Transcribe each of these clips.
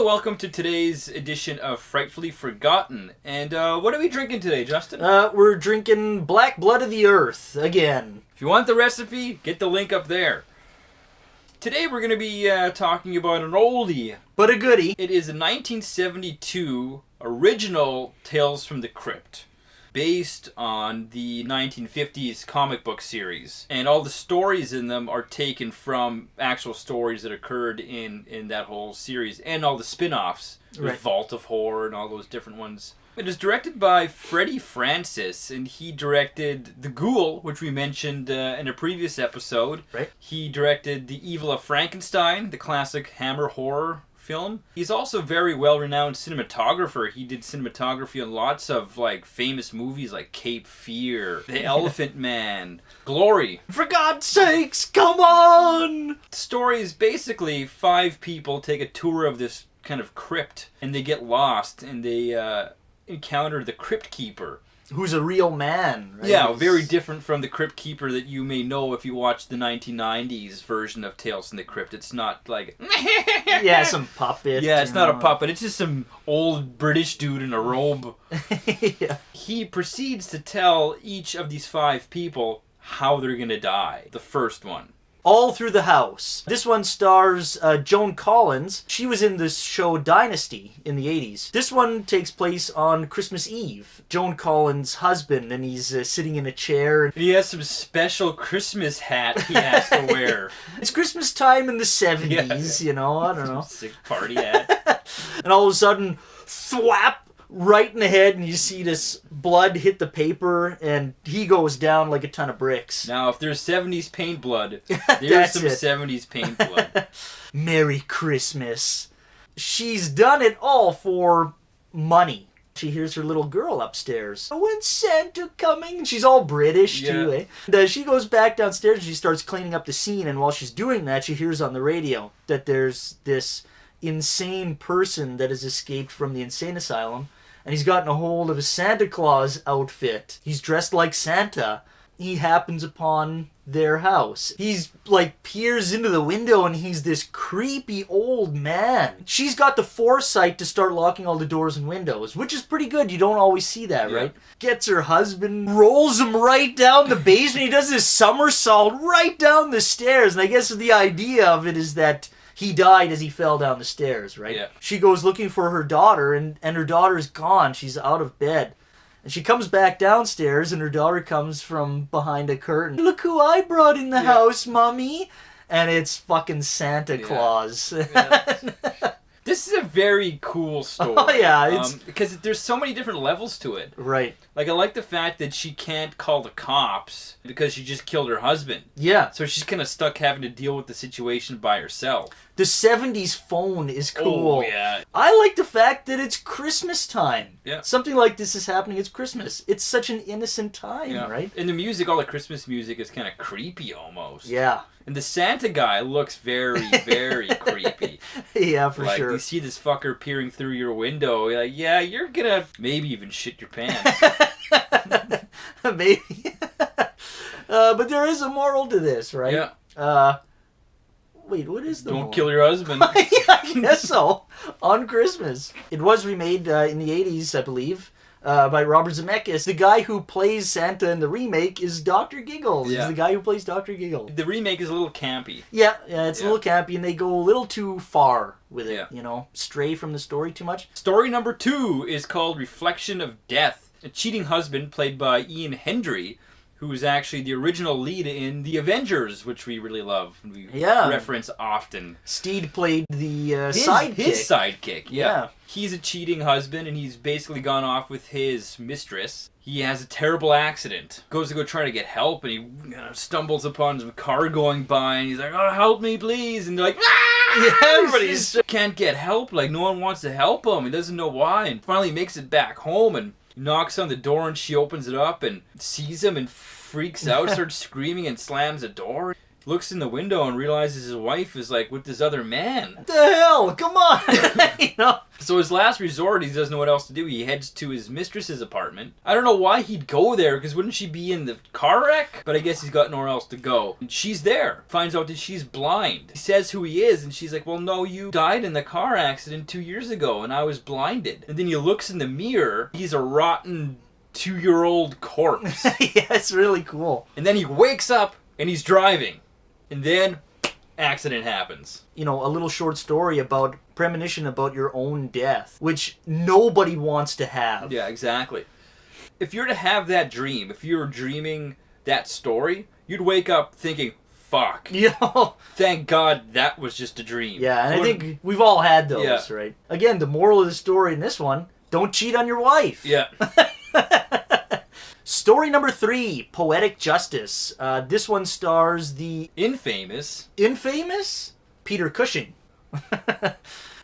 welcome to today's edition of Frightfully Forgotten. And what are we drinking today, Justin? We're drinking Black Blood of the Earth, again. If you want the recipe, get the link up there. Today we're going to be talking about an oldie. But a goodie. It is a 1972 original Tales from the Crypt, based on the 1950s comic book series. And all the stories in them are taken from actual stories that occurred in that whole series. And all the spin-offs, Right. Vault of Horror and all those different ones. It is directed by Freddie Francis, and he directed The Ghoul, which we mentioned in a previous episode. Right. He directed The Evil of Frankenstein, the classic Hammer horror film. He's also a very well-renowned cinematographer. He did cinematography on lots of famous movies like Cape Fear, The Elephant Man, Glory. For God's sakes, come on! The story is basically 5 people take a tour of this kind of crypt, and they get lost, and they encounter the Crypt Keeper. Who's a real man, right? Yeah, very different from the Crypt Keeper that you may know if you watch the 1990's version of Tales from the Crypt. It's not like... Yeah, some puppet. Yeah, it's not a puppet. It's just some old British dude in a robe. Yeah. He proceeds to tell each of these 5 people how they're going to die. The first one. All through the house. This one stars Joan Collins. She was in this show Dynasty in the 80s. This one takes place on Christmas Eve. Joan Collins' husband, and he's sitting in a chair. He has some special Christmas hat he has to wear. It's Christmas time in the 70s, you know, I don't know. Sick party hat. And all of a sudden, thwap! Right in the head, and you see this blood hit the paper, and he goes down like a ton of bricks. Now, if there's 70s paint blood, there's That's some it. 70s paint blood. Merry Christmas. She's done it all for money. She hears her little girl upstairs. When's Santa coming? She's all British, too, eh? And she goes back downstairs, and she starts cleaning up the scene, and while she's doing that, she hears on the radio that there's this insane person that has escaped from the insane asylum, and he's gotten a hold of a Santa Claus outfit. He's dressed like Santa. He happens upon their house. He's peers into the window, and he's this creepy old man. She's got the foresight to start locking all the doors and windows, which is pretty good. You don't always see that, right? Gets her husband, rolls him right down the basement. He does this somersault right down the stairs, and I guess the idea of it is that he died as he fell down the stairs, right? Yeah. She goes looking for her daughter, and her daughter's gone. She's out of bed. And she comes back downstairs, and her daughter comes from behind a curtain. Look who I brought in the house, Mommy! And it's fucking Santa Claus. This is a very cool story. Oh, yeah. Because there's so many different levels to it. Right. I like the fact that she can't call the cops because she just killed her husband. Yeah. So she's kind of stuck having to deal with the situation by herself. The 70s phone is cool. Oh, yeah. I like the fact that it's Christmas time. Yeah. Something like this is happening. It's Christmas. It's such an innocent time, right? And the music, all the Christmas music is kind of creepy almost. Yeah. And the Santa guy looks very, very creepy. Yeah, for sure. You see this fucker peering through your window. You're like, yeah, you're gonna maybe even shit your pants. Maybe. But there is a moral to this, right? Yeah. Wait, what is the moral? Don't kill your husband. Yeah, I guess so. On Christmas. It was remade in the 80s, I believe, by Robert Zemeckis. The guy who plays Santa in the remake is Dr. Giggles. Yeah. He's the guy who plays Dr. Giggles. The remake is a little campy. Yeah, it's a little campy, and they go a little too far with it, Yeah. Stray from the story too much. Story number 2 is called Reflection of Death. A cheating husband, played by Ian Hendry, who is actually the original lead in The Avengers, which we really love. We reference often. Steed played the sidekick. His sidekick, Yeah. He's a cheating husband, and he's basically gone off with his mistress. He has a terrible accident. Goes to go try to get help, and he stumbles upon some car going by, and he's like, "Oh, help me, please!" And they're like, "Ah!" Yes. Everybody can't get help. No one wants to help him. He doesn't know why. And finally makes it back home, and knocks on the door, and she opens it up and sees him and freaks out, starts screaming and slams the door. looks in the window and realizes his wife is like with this other man. What the hell? Come on! You know? So his last resort, he doesn't know what else to do. He heads to his mistress's apartment. I don't know why he'd go there, because wouldn't she be in the car wreck? But I guess he's got nowhere else to go. And she's there. Finds out that she's blind. He says who he is, and she's like, well, no, you died in the car accident 2 years ago, and I was blinded. And then he looks in the mirror. He's a rotten 2-year-old corpse. Yeah, it's really cool. And then he wakes up, and he's driving. And then accident happens. You know, a little short story about premonition about your own death, which nobody wants to have. Yeah, exactly. If you're to have that dream, if you're dreaming that story, you'd wake up thinking, fuck. You know? Thank God that was just a dream. Yeah, and I think we've all had those, right? Again, the moral of the story in this one, don't cheat on your wife. Yeah. Story number 3, Poetic Justice. This one stars the infamous Peter Cushing.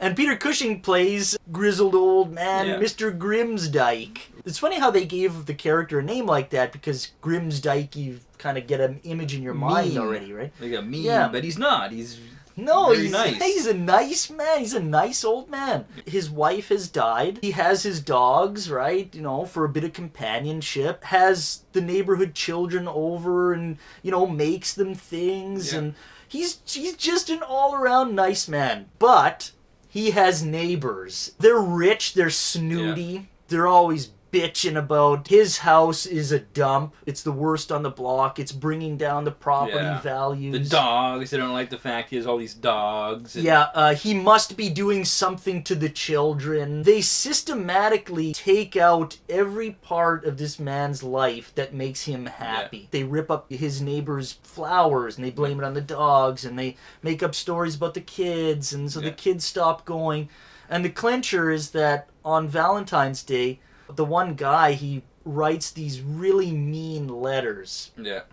And Peter Cushing plays grizzled old man Mr. Grimsdyke. It's funny how they gave the character a name like that, because Grimsdyke, you kind of get an image in your mind already, right? Like a mean, but he's not. He's nice. He's a nice man. He's a nice old man. His wife has died. He has his dogs, right? You know, for a bit of companionship. Has the neighborhood children over and, you know, makes them things. Yeah. And he's just an all-around nice man. But he has neighbors. They're rich. They're snooty. Yeah. They're always bitching about his house is a dump. It's the worst on the block. It's bringing down the property values. The dogs. They don't like the fact he has all these dogs. And... he must be doing something to the children. They systematically take out every part of this man's life that makes him happy. Yeah. They rip up his neighbor's flowers and they blame it on the dogs, and they make up stories about the kids, and so the kids stop going. And the clincher is that on Valentine's Day, the one guy, he writes these really mean letters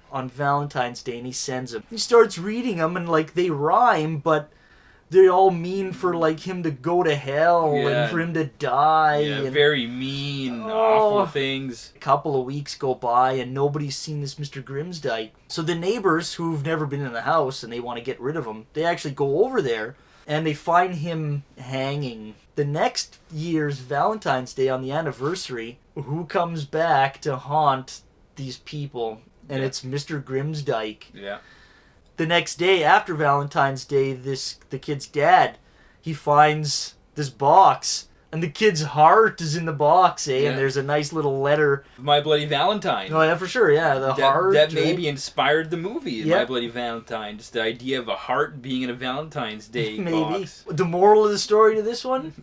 on Valentine's Day, and he sends them. He starts reading them, and, like, they rhyme, but they all mean for, like, him to go to hell and for him to die. Yeah, and, very mean, awful things. A couple of weeks go by, and nobody's seen this Mr. Grimsdyke. So the neighbors, who've never been in the house, and they want to get rid of him, they actually go over there, and they find him hanging. The next year's Valentine's Day, on the anniversary, who comes back to haunt these people? And it's Mr. Grimsdyke. Yeah. The next day, after Valentine's Day, the kid's dad, he finds this box, and the kid's heart is in the box, and there's a nice little letter. My Bloody Valentine. Oh, yeah, for sure, the heart. That maybe inspired the movie, My Bloody Valentine. Just the idea of a heart being in a Valentine's Day box. The moral of the story to this one?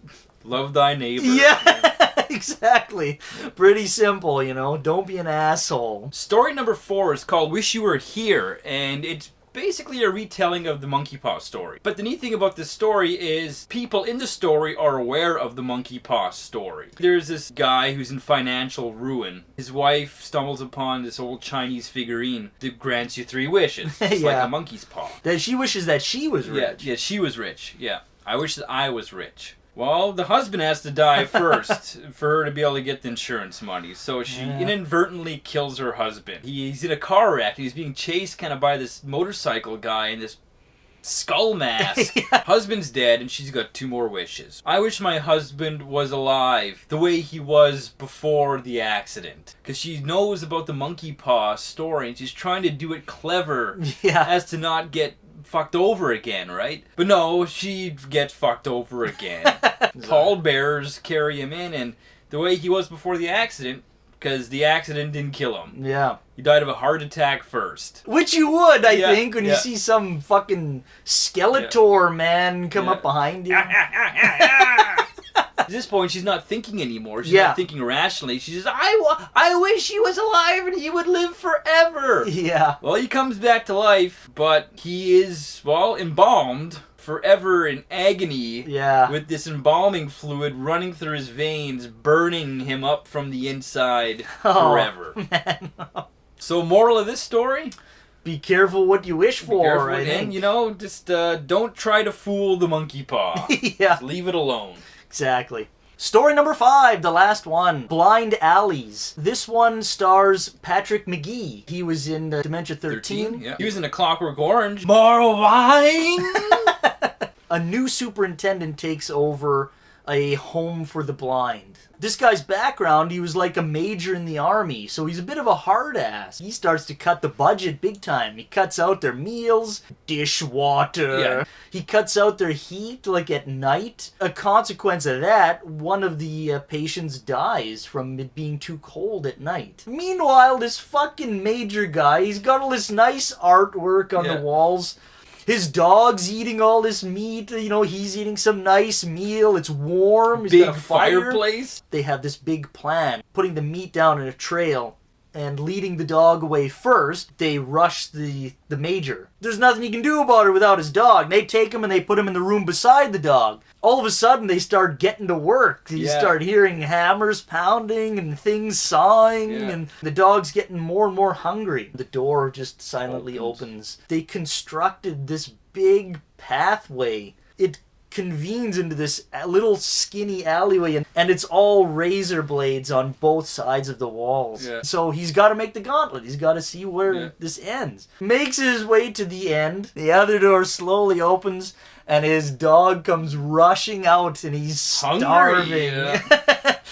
Love thy neighbor. Yeah, exactly. Pretty simple, you know. Don't be an asshole. Story number 4 is called Wish You Were Here, and it's basically a retelling of the monkey paw story. But the neat thing about this story is people in the story are aware of the monkey paw story. There's this guy who's in financial ruin. His wife stumbles upon this old Chinese figurine that grants you 3 wishes. It's like a monkey's paw. That she wishes that she was rich. Yeah, she was rich. Yeah. I wish that I was rich. Well, the husband has to die first for her to be able to get the insurance money. So she inadvertently kills her husband. He's in a car wreck. He's being chased kind of by this motorcycle guy in this skull mask. Husband's dead, and she's got 2 more wishes. I wish my husband was alive the way he was before the accident. Because she knows about the monkey paw story, and she's trying to do it clever as to not get fucked over again, right? But no, she gets fucked over again. Pallbearers carry him in, and the way he was before the accident, because the accident didn't kill him. Yeah. He died of a heart attack first. Which you would, I think, when you see some fucking Skeletor man come up behind you. At this point, she's not thinking anymore. She's not thinking rationally. She says, I wish he was alive and he would live forever. Yeah. Well, he comes back to life, but he is, embalmed forever in agony. Yeah. With this embalming fluid running through his veins, burning him up from the inside forever. Man. So, moral of this story? Be careful what you wish for, I think. And, just don't try to fool the monkey paw. Just leave it alone. Exactly. Story number 5, the last one, Blind Alleys. This one stars Patrick McGee. He was in Dementia 13. Yeah. He was in A Clockwork Orange. More wine! A new superintendent takes over a home for the blind. This guy's background, he was like a major in the army, so he's a bit of a hard ass. He starts to cut the budget big time. He cuts out their meals, dishwater. Yeah. He cuts out their heat, like at night. A consequence of that, one of the patients dies from it being too cold at night. Meanwhile, this fucking major guy, he's got all this nice artwork on the walls. His dog's eating all this meat, you know, he's eating some nice meal, it's warm, he's got a fireplace. They have this big plan, putting the meat down in a trail and leading the dog away first. They rush the major. There's nothing he can do about it without his dog. They take him and they put him in the room beside the dog. All of a sudden, they start getting to work. You start hearing hammers pounding and things sawing, and the dog's getting more and more hungry. The door just silently opens. They constructed this big pathway. It convenes into this little skinny alleyway, and it's all razor blades on both sides of the walls. So he's got to make the gauntlet. He's got to see where this ends. Makes his way to the end. The other door slowly opens, and his dog comes rushing out, and he's starving.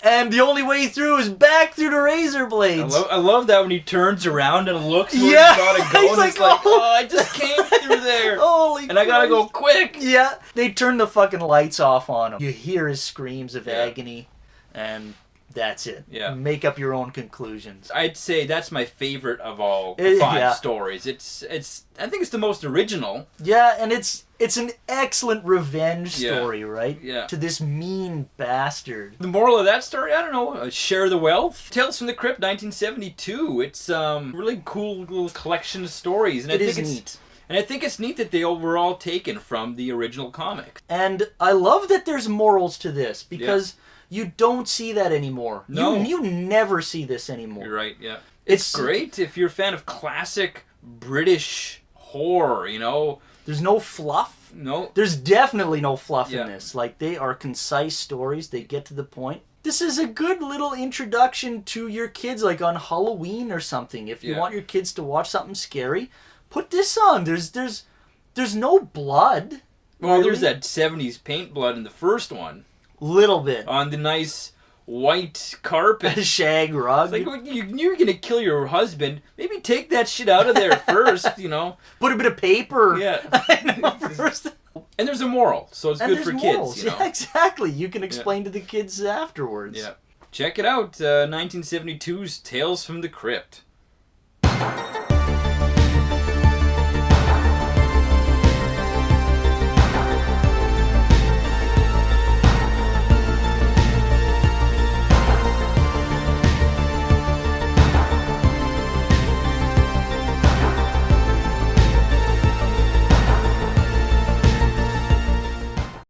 And the only way through is back through the razor blades. I love that when he turns around and looks where he's gotta go, and it's like, oh, I just came through there. Holy and I gotta go quick. Yeah. They turn the fucking lights off on him. You hear his screams of agony, and that's it. Yeah. Make up your own conclusions. I'd say that's my favorite of all the 5 stories. I think it's the most original. Yeah, and it's an excellent revenge story, right? Yeah. To this mean bastard. The moral of that story, I don't know, share the wealth. Tales from the Crypt, 1972. It's really cool little collection of stories. And It is neat. And I think it's neat that they were all taken from the original comic. And I love that there's morals to this, because you don't see that anymore. No. You never see this anymore. You're right, yeah. It's great if you're a fan of classic British horror, you know. There's no fluff. No. There's definitely no fluff in this. Like, they are concise stories. They get to the point. This is a good little introduction to your kids, like on Halloween or something. If you want your kids to watch something scary, put this on. There's no blood. Well, there's that 70s paint blood in the first one. Little bit. On the nice white carpet. Shag rug. It's like, you're going to kill your husband. Maybe take that shit out of there first, you know. Put a bit of paper. Yeah. I know, first. And there's a moral, so it's good for morals. kids, you know. Yeah, exactly. You can explain to the kids afterwards. Yeah. Check it out, 1972's Tales from the Crypt.